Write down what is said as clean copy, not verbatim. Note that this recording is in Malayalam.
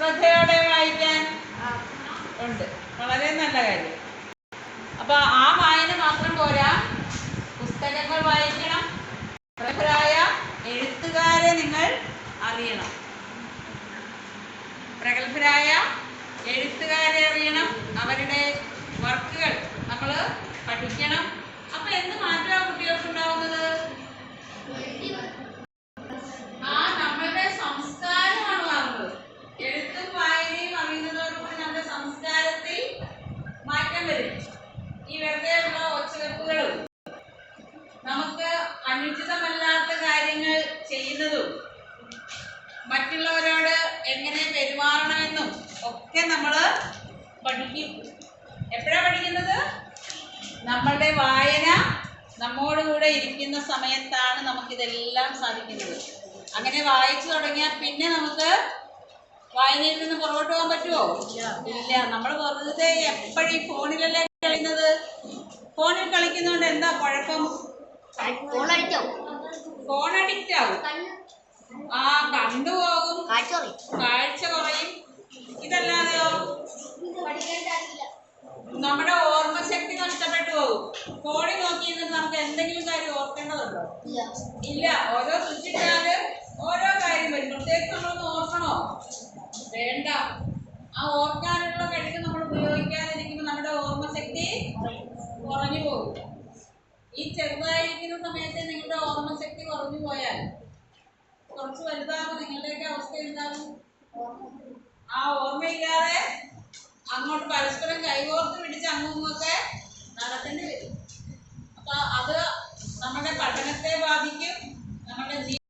ശ്രദ്ധയോടെ വായിക്കാൻ ഉണ്ട്. വളരെ നല്ല കാര്യം. അപ്പൊ ആ വായന മാത്രം പോരാ, പുസ്തകങ്ങൾ വായിക്കണം. പ്രഗത്ഭരായ എഴുത്തുകാരെ നിങ്ങൾ അറിയണം. പ്രഗത്ഭരായ എഴുത്തുകാരെ അറിയണം. അവരുടെ വർക്കുകൾ നമ്മൾ പഠിക്കണം. അപ്പൊ എന്ത് മാറ്റമാണ് കുട്ടികൾക്ക് ഉണ്ടാവുന്നത്? നമ്മളുടെ സംസ്കാരമാണ് മാറുന്നത്. എഴുത്തും വായനയും അറിയുന്നതോടുകൂടി നമ്മുടെ സംസ്കാരത്തിൽ മാറ്റം വരും. ഈ വെറുതെയുള്ള ഒച്ചവെപ്പുകളും നമുക്ക് അനുചിതമല്ലാത്ത കാര്യങ്ങൾ ചെയ്യുന്നതും മറ്റുള്ളവരോട് എങ്ങനെ പെരുമാറണമെന്നും ഒക്കെ നമ്മൾ പഠിക്കും. എപ്പോഴാണ് പഠിക്കുന്നത്? നമ്മളുടെ വായന നമ്മോടുകൂടെ ഇരിക്കുന്ന സമയത്താണ് നമുക്കിതെല്ലാം സാധിക്കുന്നത്. അങ്ങനെ വായിച്ചു തുടങ്ങിയാൽ പിന്നെ നമുക്ക് വായനയിൽ നിന്ന് പുറകോട്ട് പോകാൻ പറ്റുമോ? ഇല്ല. നമ്മൾ വെറുതെ എപ്പോഴും ഫോണിലല്ലേ കളിക്കുന്നത്. ഫോണിൽ കളിക്കുന്നതുകൊണ്ട് എന്താ കുഴപ്പം? ഫോൺ അഡിക്റ്റ് ആവും. കണ്ടുപോകും, കാഴ്ച കുറയും. ഇതല്ലാതെയോ നമ്മുടെ ഓർമ്മശക്തി നഷ്ടപ്പെട്ടു പോകും. ഫോണിൽ നോക്കിയിരുന്നിട്ട് നമുക്ക് എന്തെങ്കിലും കാര്യം ഓർക്കേണ്ടതുണ്ടോ? ഇല്ല. ഓരോ സ്വിച്ചിട്ടാല് ഓരോ കാര്യം വരും. പ്രത്യേകിച്ച് നമ്മളൊന്ന് ഓർക്കണോ? വേണ്ട. ആ ഓർക്കാനുള്ള കഴിവ് നമ്മൾ ഉപയോഗിക്കാതിരിക്കുമ്പോൾ നമ്മുടെ ഓർമ്മശക്തി കുറഞ്ഞു പോകും. ഈ ചെറുതായിരിക്കുന്ന സമയത്ത് നിങ്ങളുടെ ഓർമ്മശക്തി കുറഞ്ഞു പോയാൽ കുറച്ച് വലുതാകുമ്പോൾ നിങ്ങളുടെയൊക്കെ അവസ്ഥ എന്താകും? ആ ഓർമ്മയില്ലാതെ അങ്ങോട്ട് പരസ്പരം കൈകോർത്ത് പിടിച്ച് അങ്ങുമൊക്കെ